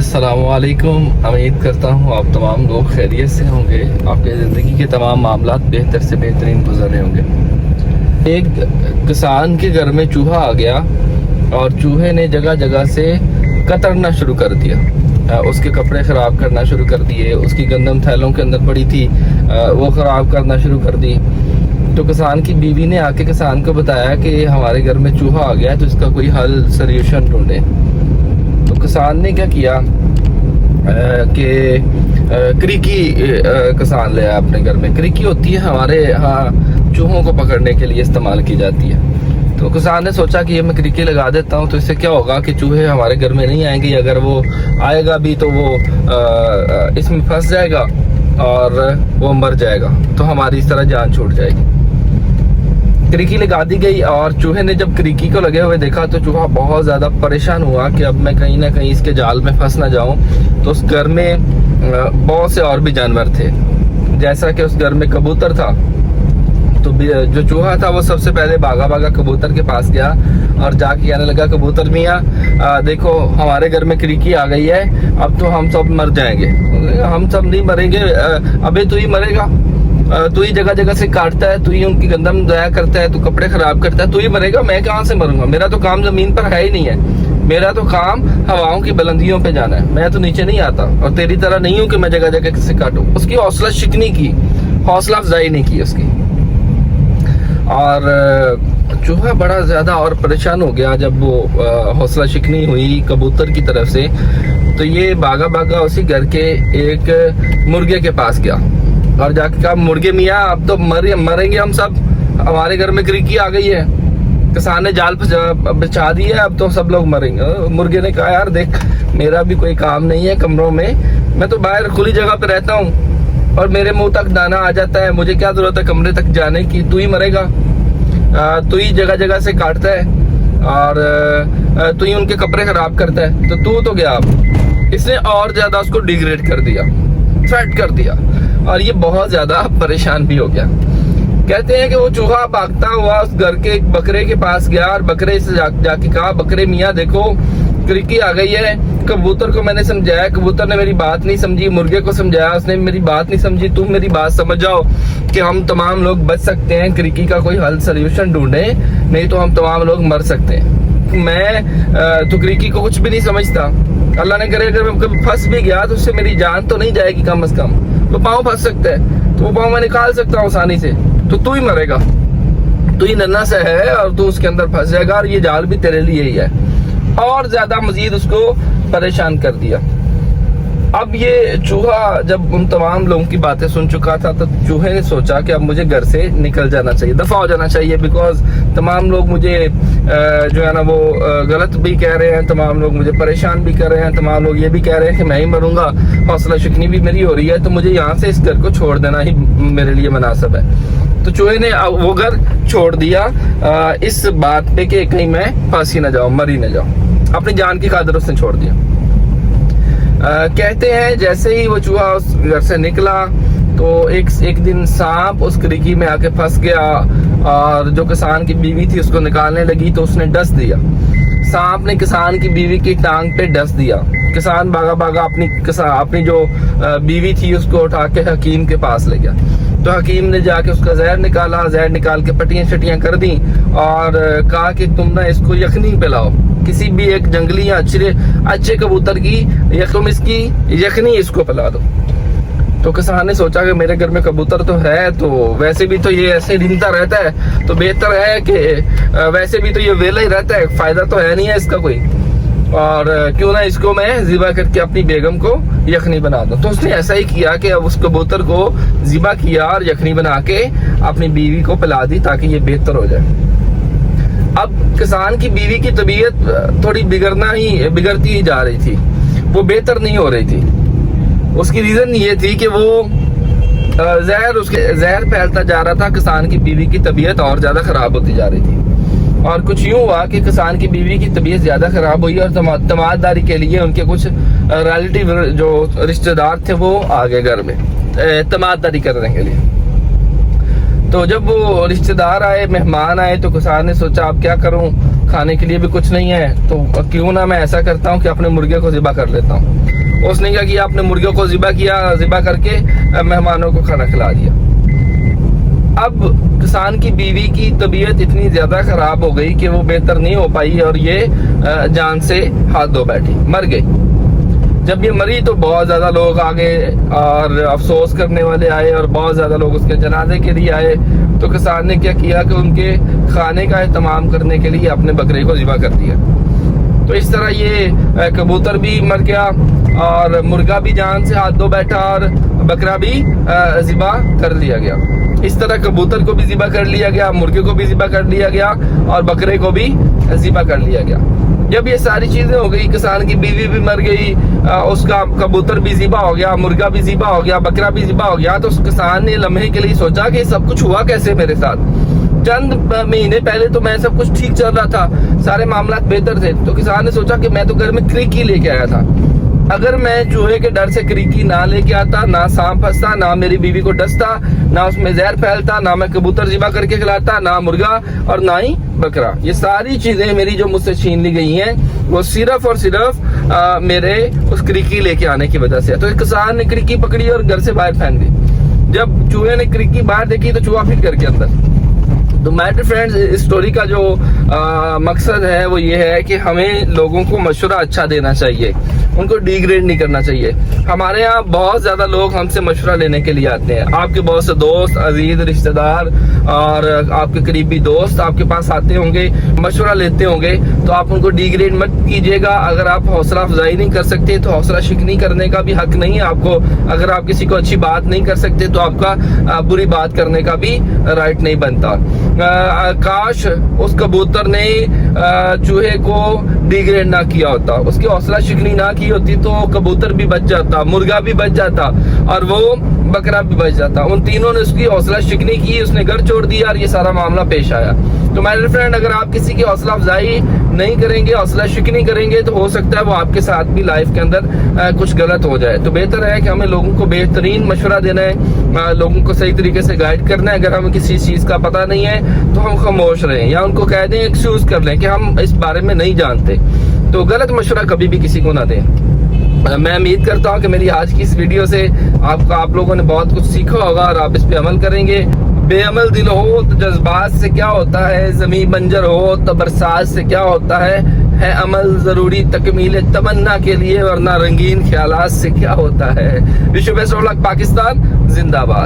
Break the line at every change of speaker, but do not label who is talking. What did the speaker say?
अस्सलाम वालेकुम। उम्मीद करता हूँ आप तमाम लोग खैरियत से होंगे, आपके ज़िंदगी के तमाम मामलात बेहतर से बेहतरीन गुजर रहे होंगे। एक किसान के घर में चूहा आ गया और चूहे ने जगह जगह से कतरना शुरू कर दिया। उसके कपड़े ख़राब करना शुरू कर दिए, उसकी गंदम थैलों के अंदर पड़ी थी वो ख़राब करना शुरू कर दी। तो किसान की बीवी ने आके किसान को बताया कि हमारे घर में चूहा आ गया है, तो इसका कोई हल सोल्यूशन ढूंढे। तो किसान ने क्या किया कि क्रिकी किसान ले आया अपने घर में। क्रिकी होती है हमारे यहाँ चूहों को पकड़ने के लिए इस्तेमाल की जाती है। तो किसान ने सोचा कि ये मैं क्रिकी लगा देता हूँ, तो इससे क्या होगा कि चूहे हमारे घर में नहीं आएंगे, अगर वो आएगा भी तो वो इसमें फंस जाएगा और वो मर जाएगा, तो हमारी इस तरह जान छूट जाएगी। क्रिकी लगा दी गई और चूहे ने जब क्रिकी को लगे हुए देखा तो चूहा बहुत ज़्यादा परेशान हुआ कि अब मैं कहीं ना कहीं इसके जाल में फंस ना जाऊं। तो उस घर में बहुत से और भी जानवर थे, जैसा कि उस घर में कबूतर था। तो जो चूहा था वो सबसे पहले भागा भागा कबूतर के पास गया और जाके कहने लगा, कबूतर मियाँ देखो हमारे घर में क्रिकी आ गई है, अब तो हम सब मर जाएंगे। हम सब नहीं मरेंगे, अबे तू ही मरेगा, तू ही जगह जगह से काटता है, तू ही उनकी गंदम दया करता है, तू कपड़े खराब करता है, तू ही मरेगा, मैं कहाँ से मरूंगा? मेरा तो काम जमीन पर है ही नहीं है, मेरा तो काम हवाओं की बुलंदियों पे जाना है, मैं तो नीचे नहीं आता और तेरी तरह नहीं हूँ कि मैं जगह जगह किसी काटूं। उसकी हौसला शिकनी की, हौसला अफजाई नहीं की उसकी। और चूहा बड़ा ज्यादा और परेशान हो गया जब वो हौसला शिकनी हुई कबूतर की तरफ से। तो ये भागा भागा उसी घर के एक मुर्गे के पास गया और जाके कहा, मुर्गे मियाँ अब तो मरेंगे हम सब, हमारे घर में क्रिकी आ गई है, किसान ने जाल बिछा दी है, अब तो सब लोग मरेंगे। मुर्गे ने कहा, यार देख मेरा भी कोई काम नहीं है कमरों में, मैं तो बाहर खुली जगह पे रहता हूँ और मेरे मुंह तक दाना आ जाता है, मुझे क्या जरूरत है कमरे तक जाने की? तू ही मरेगा, तू ही जगह जगह से काटता है और तू ही उनके कपड़े खराब करता है, तो तू तो गया। अब इसने और ज्यादा उसको डिग्रेड कर दिया, थ्रेट कर दिया और ये बहुत ज्यादा परेशान भी हो गया। कहते हैं कि वो चूहा भागता हुआ उस घर के एक बकरे के पास गया और बकरे से जाके कहा, बकरे मियाँ देखो क्रिकी आ गई है। कबूतर को मैंने समझाया, कबूतर ने मेरी बात नहीं समझी, मुर्गे को समझाया, उसने मेरी बात नहीं समझी, तुम मेरी बात समझ जाओ कि हम तमाम लोग बच सकते हैं, क्रिकी का कोई हल सोल्यूशन ढूंढे, नहीं तो हम तमाम लोग मर सकते हैं। मैं तो क्रिकी को कुछ भी नहीं समझता, अल्लाह ने करे अगर मैं कभी फंस भी गया तो उससे मेरी जान तो नहीं जाएगी, कम से कम तो पाँव फंस सकता है, तो वो पाँव मैं निकाल सकता हूँ आसानी से, तो तू ही मरेगा, तू ही नन्हा सा है और तू उसके अंदर फंस जाएगा और ये जाल भी तेरे लिए ही है। और ज्यादा मजीद उसको परेशान कर दिया। अब ये चूहा जब उन तमाम लोगों की बातें सुन चुका था तो चूहे ने सोचा कि अब मुझे घर से निकल जाना चाहिए, दफा हो जाना चाहिए, बिकॉज तमाम लोग मुझे जो है ना वो गलत भी कह रहे हैं, तमाम लोग मुझे परेशान भी कर रहे हैं, तमाम लोग ये भी कह रहे हैं कि मैं ही मरूंगा, हौसला शिकनी भी मेरी हो रही है, तो मुझे यहाँ से इस घर को छोड़ देना ही मेरे लिए मुनासिब है। तो चूहे ने वो घर छोड़ दिया इस बात पे कि कहीं मैं फांसी ना जाऊं, मरी ना जाऊं, अपनी जान की खातिर उसने छोड़ दिया। कहते हैं जैसे ही वो चूहा उस घर से निकला तो एक दिन सांप उस क्रिकी में आके फंस गया और जो किसान की बीवी थी उसको निकालने लगी तो उसने डस दिया। सांप ने किसान की बीवी की टांग पे डस दिया। किसान भागा भागा अपनी जो बीवी थी उसको उठा के हकीम के पास ले गया। तो हकीम ने जाके उसका जहर निकाला, जहर निकाल के पट्टियां शटियां कर दी और कहा कि तुम ना इसको यखनी पिलाओ, किसी भी एक जंगली या अच्छे कबूतर की तुम इसकी यखनी इसको पिला दो। तो किसान ने सोचा कि मेरे घर में कबूतर तो है, तो वैसे भी तो ये ऐसे ढूंढता रहता है, तो बेहतर है कि वैसे भी तो ये वेला ही रहता है, फायदा तो है नहीं है इसका कोई, और क्यों ना इसको मैं ज़िबा करके अपनी बेगम को यखनी बना दूं। तो उसने ऐसा ही किया कि अब उस कबूतर को ज़िबा किया और यखनी बना के अपनी बीवी को पिला दी ताकि ये बेहतर हो जाए। अब किसान की बीवी की तबीयत थोड़ी बिगड़ती ही जा रही थी, वो बेहतर नहीं हो रही थी। उसकी रीजन ये थी कि वो जहर फैलता जा रहा था, किसान की बीवी की तबीयत और ज्यादा खराब होती जा रही थी। और कुछ यूं हुआ कि किसान की बीवी की तबीयत ज्यादा खराब हुई और तमाददारी के लिए उनके कुछ रिलेटिव जो रिश्तेदार थे वो आ गए घर में तमाददारी करने के लिए। تو جب وہ رشتہ دار آئے، مہمان آئے، تو کسان نے سوچا اب کیا کروں، کھانے کے لیے بھی کچھ نہیں ہے، تو کیوں نہ میں ایسا کرتا ہوں کہ اپنے مرغے کو ذبح کر لیتا ہوں۔ اس نے کیا کیا، اپنے مرغے کو ذبح کر کے مہمانوں کو کھانا کھلا دیا۔ اب کسان کی بیوی کی طبیعت اتنی زیادہ خراب ہو گئی کہ وہ بہتر نہیں ہو پائی اور یہ جان سے ہاتھ دھو بیٹھی، مر گئی۔ جب یہ مری تو بہت زیادہ لوگ آگے اور افسوس کرنے والے آئے اور بہت زیادہ لوگ اس کے جنازے کے لیے آئے۔ تو کسان نے کیا کیا کہ ان کے کھانے کا اہتمام کرنے کے لیے اپنے بکرے کو ذبح کر دیا۔ تو اس طرح یہ کبوتر بھی مر گیا اور مرغا بھی جان سے ہاتھ دھو بیٹھا اور بکرا بھی ذبح کر لیا گیا۔ اس طرح کبوتر کو بھی ذبح کر لیا گیا، مرغے کو بھی ذبح کر لیا گیا اور بکرے کو بھی ذبح کر لیا گیا۔ جب یہ ساری چیزیں ہو گئی، کسان کی بیوی بھی مر گئی، اس کا کبوتر بھی ذبح ہو گیا، مرغا بھی ذبح ہو گیا، بکرا بھی ذبح ہو گیا، تو اس کسان نے لمحے کے لیے سوچا کہ سب کچھ ہوا کیسے میرے ساتھ؟ چند مہینے پہلے تو میں سب کچھ ٹھیک چل رہا تھا، سارے معاملات بہتر تھے۔ تو کسان نے سوچا کہ میں تو گھر میں کریکی لے کے آیا تھا، اگر میں چوہے کے ڈر سے کریکی نہ لے کے آتا، نہ سانپ پھنستا، نہ میری بیوی کو ڈستا، نہ اس میں زہر پھیلتا، نہ میں کبوتر ذبح کر کے کھلاتا، نہ مرغا اور نہ ہی بکرا، یہ ساری چیزیں میری جو مجھ سے چھین لی گئی ہیں وہ صرف اور صرف میرے اس کریکی لے کے آنے کی وجہ سے۔ تو کسان نے کریکی پکڑی اور گھر سے باہر پھینک دی۔ جب چوہے نے کریکی باہر دیکھی تو چوہا پھر گھر کے اندر۔ تو مائی ڈیئر فرینڈز، اس اسٹوری کا جو مقصد ہے وہ یہ ہے کہ ہمیں لوگوں کو مشورہ اچھا دینا چاہیے، ان کو ڈی گریڈ نہیں کرنا چاہیے۔ ہمارے یہاں بہت زیادہ لوگ ہم سے مشورہ لینے کے لیے آتے ہیں، آپ کے بہت سے دوست، عزیز رشتہ دار اور آپ کے قریبی دوست آپ کے پاس آتے ہوں گے، مشورہ لیتے ہوں گے، تو آپ ان کو ڈی گریڈ مت کیجیے گا۔ اگر آپ حوصلہ افزائی نہیں کر سکتے تو حوصلہ شکنی کرنے کا بھی حق نہیں ہے آپ کو۔ اگر آپ کسی کو اچھی بات نہیں کر سکتے تو آپ کا بری بات کرنے کا بھی رائٹ نہیں بنتا۔ کاش اس کبوتر نے چوہے کو ڈی گریڈ نہ کیا ہوتا، اس کی حوصلہ شکنی نہ کی ہوتی تو کبوتر بھی بچ جاتا، مرغا بھی بچ جاتا اور وہ بکرا بھی بچ جاتا۔ ان تینوں نے اس کی حوصلہ شکنی کی، اس نے گھر چھوڑ دیا اور یہ سارا معاملہ پیش آیا۔ تو میرے فرینڈ، اگر آپ کسی کی حوصلہ افزائی نہیں کریں گے، حوصلہ شکنی کریں گے، تو ہو سکتا ہے وہ آپ کے ساتھ بھی لائف کے اندر کچھ غلط ہو جائے۔ تو بہتر ہے کہ ہمیں لوگوں کو بہترین مشورہ دینا ہے، لوگوں کو صحیح طریقے سے گائیڈ کرنا ہے۔ اگر ہمیں کسی چیز کا پتہ نہیں ہے تو ہم خاموش رہیں یا ان کو کہہ دیں، ایکسکیوز کر لیں کہ ہم اس بارے میں نہیں جانتے۔ تو غلط مشورہ کبھی بھی کسی کو نہ دیں۔ میں امید کرتا ہوں کہ میری آج کی اس ویڈیو سے آپ لوگوں نے بہت کچھ سیکھا ہوگا اور آپ اس پہ عمل کریں گے۔ بے عمل دل ہو تو جذبات سے کیا ہوتا ہے، زمین بنجر ہو تو برسات سے کیا ہوتا ہے عمل ضروری تکمیل تمنا کے لیے، ورنہ رنگین خیالات سے کیا ہوتا ہے۔ وش یو بیسٹ آف لک، پاکستان زندہ باد۔